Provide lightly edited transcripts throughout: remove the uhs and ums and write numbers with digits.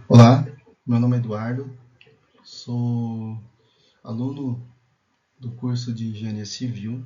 Olá, meu nome é Eduardo, sou aluno do curso de Engenharia Civil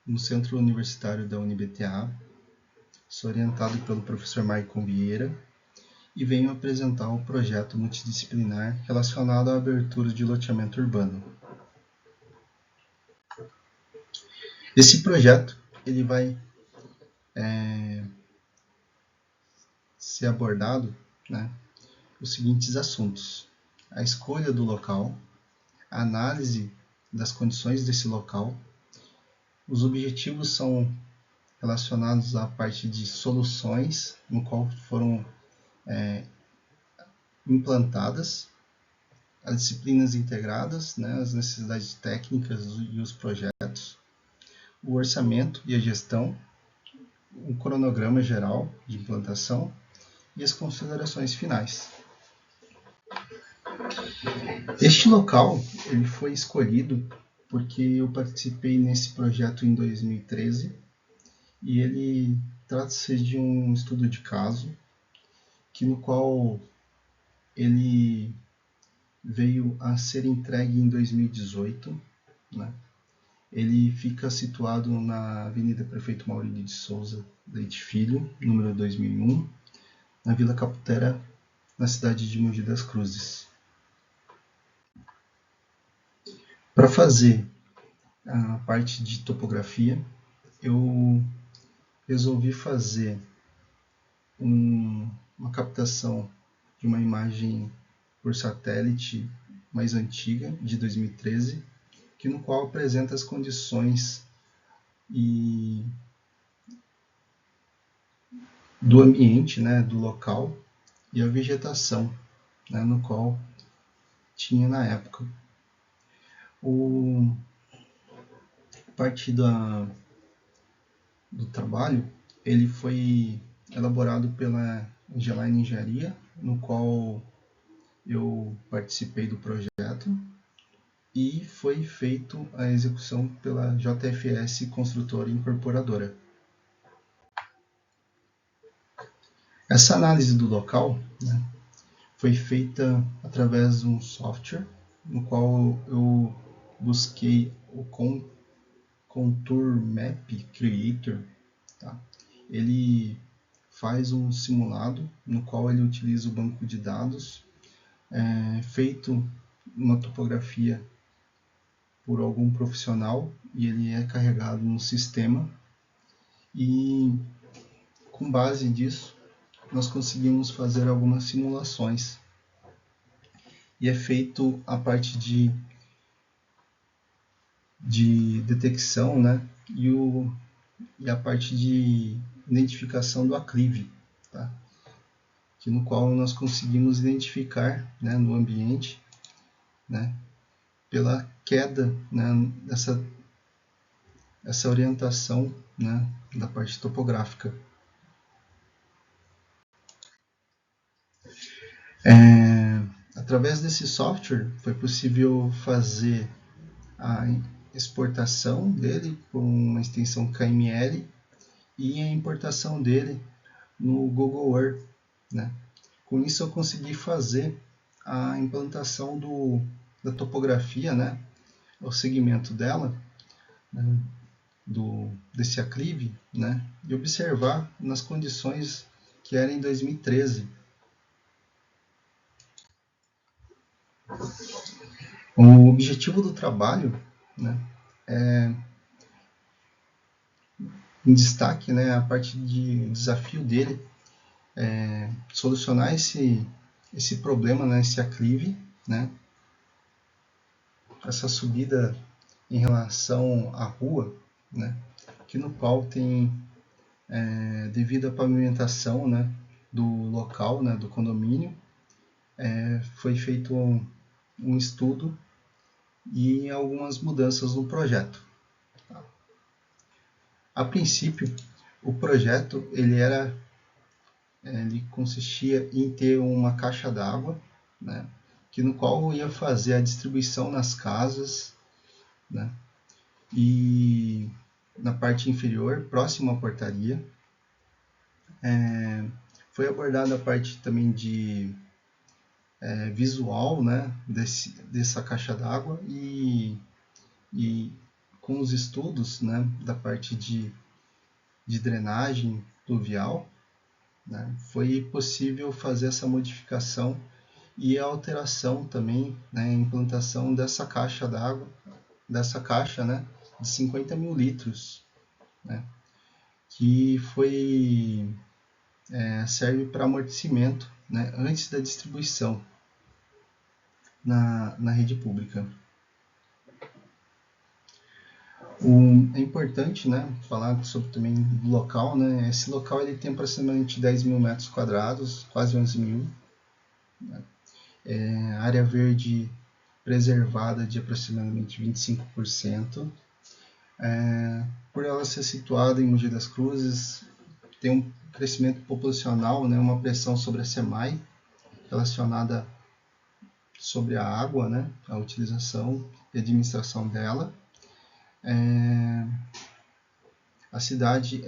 no Centro Universitário da UniBTA. Sou orientado pelo professor Maicon Vieira e venho apresentar um projeto multidisciplinar relacionado à abertura de loteamento urbano. Esse projeto ele vai ser abordado, os seguintes assuntos: a escolha do local, a análise das condições desse local. Os objetivos são relacionados à parte de soluções, no qual foram implantadas as disciplinas integradas, as necessidades técnicas e os projetos, o orçamento e a gestão, um cronograma geral de implantação e as considerações finais. Este local ele foi escolhido porque eu participei nesse projeto em 2013 e ele trata-se de um estudo de caso no qual ele veio a ser entregue em 2018. Ele fica situado na Avenida Prefeito Maurílio de Souza Leite Filho, número 2001, na Vila Caputera, na cidade de Mogi das Cruzes. Para fazer a parte de topografia, eu resolvi fazer uma captação de uma imagem por satélite mais antiga, de 2013, no qual apresenta as condições do ambiente, do local e a vegetação, no qual tinha na época. A parte do trabalho, ele foi elaborado pela Angeline Engenharia, no qual eu participei do projeto, e foi feito a execução pela JFS Construtora Incorporadora. Essa análise do local foi feita através de um software, no qual eu busquei o Contour Map Creator. Ele faz um simulado, no qual ele utiliza o banco de dados, feito uma topografia por algum profissional, e ele é carregado no sistema, e com base disso nós conseguimos fazer algumas simulações, e é feito a parte de detecção, e a parte de identificação do aclive, no qual nós conseguimos identificar, no ambiente, pela queda, dessa orientação, da parte topográfica. Através desse software foi possível fazer a exportação dele por uma extensão KML e a importação dele no Google Earth. Com isso eu consegui fazer a implantação da topografia, o segmento dela, desse aclive, e observar nas condições que era em 2013. O objetivo do trabalho, é em destaque, a parte de desafio dele é solucionar esse problema, esse aclive, essa subida em relação à rua, no qual tem, devido à pavimentação, do local, do condomínio, foi feito um estudo e algumas mudanças no projeto. A princípio, o projeto ele consistia em ter uma caixa d'água, no qual ia fazer a distribuição nas casas, e na parte inferior, próximo à portaria, Foi abordada a parte também de visual, né, dessa caixa d'água e com os estudos, né, da parte de drenagem pluvial, né, foi possível fazer essa modificação e a alteração também, né, a implantação dessa caixa d'água, dessa caixa, né, de 50 mil litros, né, que serve para amortecimento, né, antes da distribuição na rede pública. É importante, né, falar sobre também do local, né? Esse local ele tem aproximadamente 10 mil metros quadrados, quase 11 mil. Né? Área verde preservada de aproximadamente 25%. Por ela ser situada em Mogi das Cruzes, tem um crescimento populacional, né, uma pressão sobre a SEMAI relacionada sobre a água, né, a utilização e administração dela. A cidade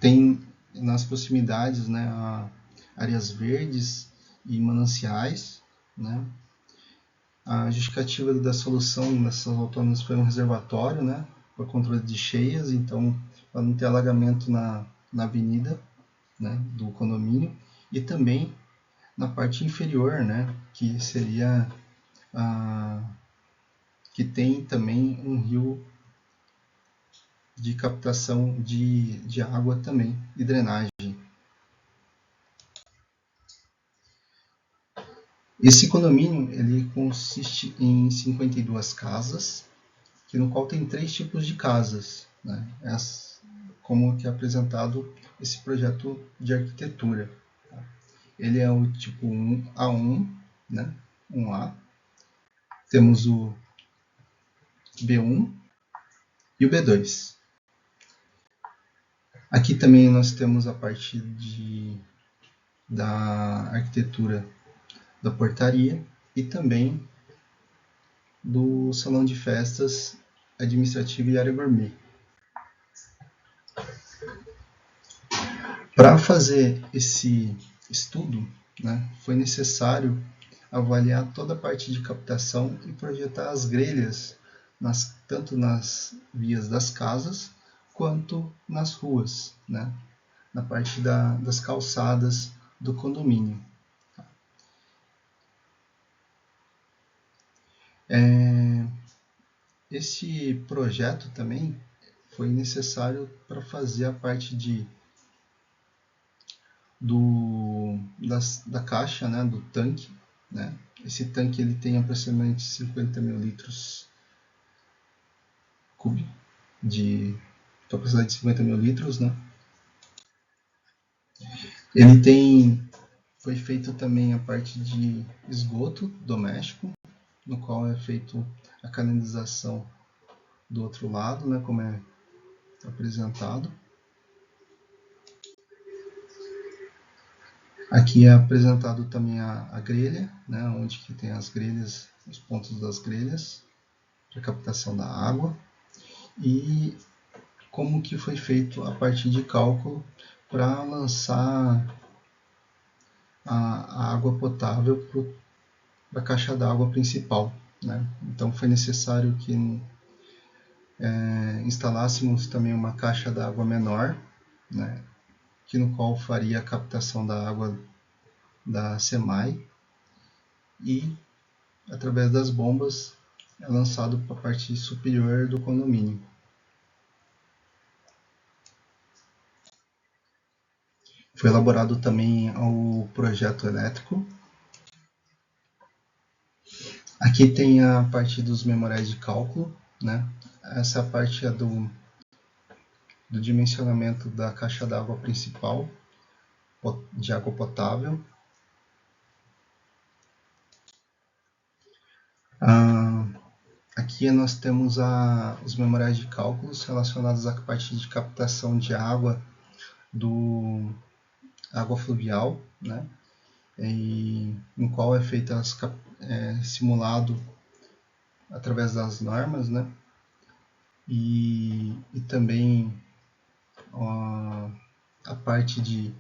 tem nas proximidades, né, áreas verdes e mananciais, né. A justificativa da solução dessas autônomas foi um reservatório, né, para controle de cheias, então para não ter alagamento na avenida, né, do condomínio, e também na parte inferior, né, que seria que tem também um rio de captação de água também e drenagem. Esse condomínio ele consiste em 52 casas, que no qual tem 3 tipos de casas, né? Como que é apresentado esse projeto de arquitetura. Ele é o tipo 1A1, né? 1A. Temos o B1 e o B2. Aqui também nós temos a parte da arquitetura da portaria e também do salão de festas administrativo e área gourmet. Para fazer esse estudo, né, foi necessário avaliar toda a parte de captação e projetar as grelhas, tanto nas vias das casas quanto nas ruas, né, na parte das calçadas do condomínio. Esse projeto também foi necessário para fazer a parte da caixa, né, do tanque. Né? Esse tanque ele tem aproximadamente 50 mil litros cúbicos, de capacidade de 50 mil litros. Né? Foi feito também a parte de esgoto doméstico, no qual é feito a canalização do outro lado, né, como é apresentado. Aqui é apresentado também a grelha, né, onde que tem as grelhas, os pontos das grelhas para captação da água e como que foi feito a parte de cálculo para lançar a água potável para a caixa d'água principal. Né? Então foi necessário que instalássemos também uma caixa d'água menor, né, que no qual faria a captação da água da SEMAI e através das bombas é lançado para a parte superior do condomínio. Foi elaborado também o projeto elétrico. Aqui tem a parte dos memoriais de cálculo, né? Essa parte é do dimensionamento da caixa d'água principal de água potável. Aqui nós temos os memoriais de cálculos relacionados à parte de captação de água do água fluvial, né? No qual é feito simulado através das normas, né? E também a parte de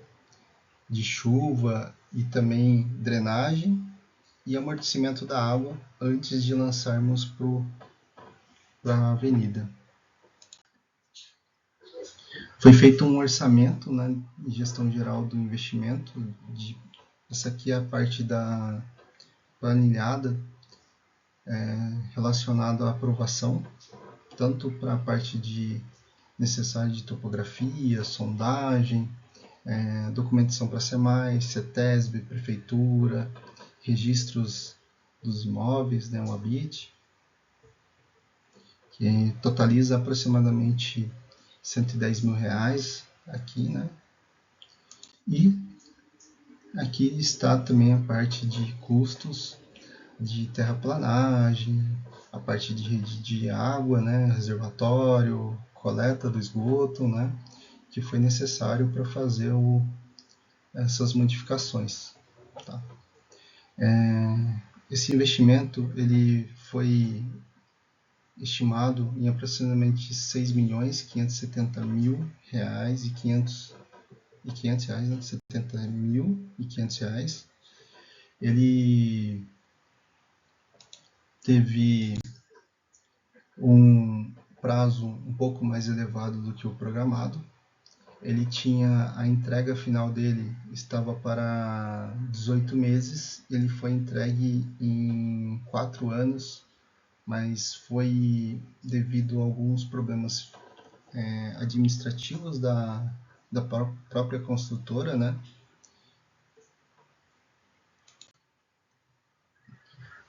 chuva e também drenagem e amortecimento da água antes de lançarmos para a avenida. Foi feito um orçamento, né, de gestão geral do investimento. Essa aqui é a parte da planilhada relacionada à aprovação, tanto para a parte necessária de topografia, sondagem, documentação para SEMAI, CETESB, prefeitura, registros dos imóveis, né, o ABIT, que totaliza aproximadamente R$110 mil aqui, né? E aqui está também a parte de custos de terraplanagem, a parte de rede de água, né, reservatório, coleta do esgoto, né, que foi necessário para fazer essas modificações. Tá? Esse investimento ele foi estimado em aproximadamente R$6.570.000 e R$500, né? R$70.500. Ele teve um prazo um pouco mais elevado do que o programado. Ele tinha a entrega final dele estava para 18 meses, ele foi entregue em 4 anos, mas foi devido a alguns problemas administrativos da própria construtora, né?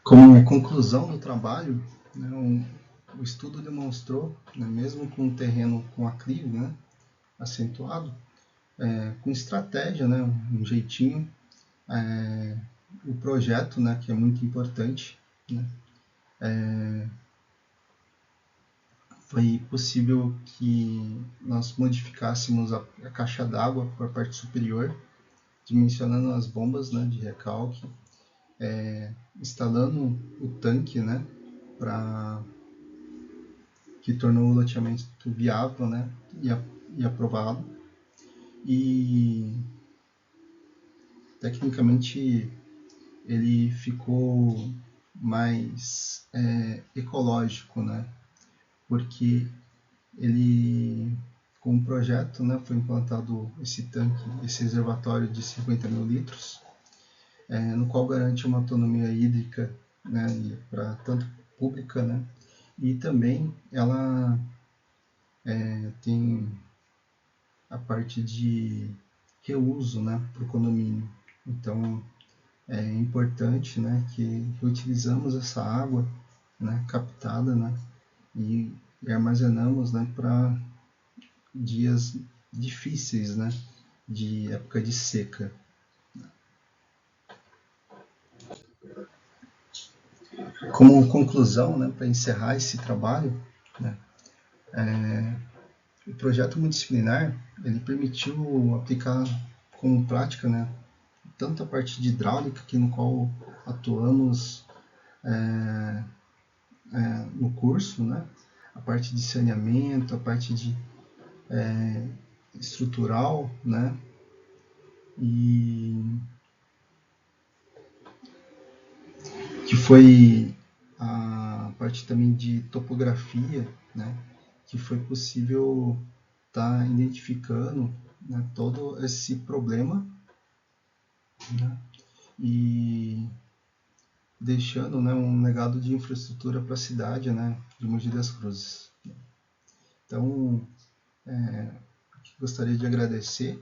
Como conclusão do trabalho, né, o estudo demonstrou, né, mesmo com o terreno com aclive, né, acentuado, com estratégia, né, um jeitinho, o projeto, né, que é muito importante, né, foi possível que nós modificássemos a caixa d'água para a parte superior, dimensionando as bombas, né, de recalque, instalando o tanque, né, que tornou o loteamento viável, né, e aprovado. E tecnicamente ele ficou mais ecológico, né, porque ele, com o projeto, né, foi implantado esse tanque, esse reservatório de 50 mil litros, no qual garante uma autonomia hídrica, né, para tanto pública, né, e também ela tem a parte de reuso, né, para o condomínio. Então é importante, né, que reutilizamos essa água, né, captada, né, e armazenamos, né, para dias difíceis, né, de época de seca. Como conclusão, né, para encerrar esse trabalho, né, o projeto multidisciplinar ele permitiu aplicar como prática, né, tanto a parte de hidráulica, que no qual atuamos no curso, né, a parte de saneamento, a parte de estrutural, né, e que foi a parte também de topografia, né, que foi possível estar identificando, né, todo esse problema, né, e deixando, né, um legado de infraestrutura para a cidade, né, de Mogi das Cruzes. Então, gostaria de agradecer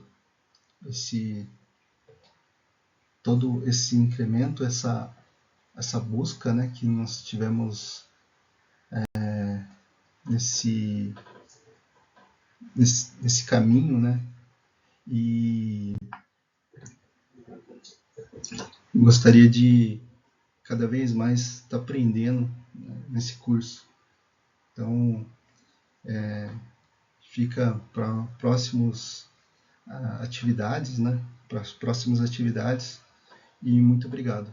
todo esse incremento, essa busca, né, que nós tivemos nesse caminho, né, e gostaria de cada vez mais estar aprendendo, né, nesse curso. Então, fica para próximas atividades, né, para as próximas atividades, e muito obrigado.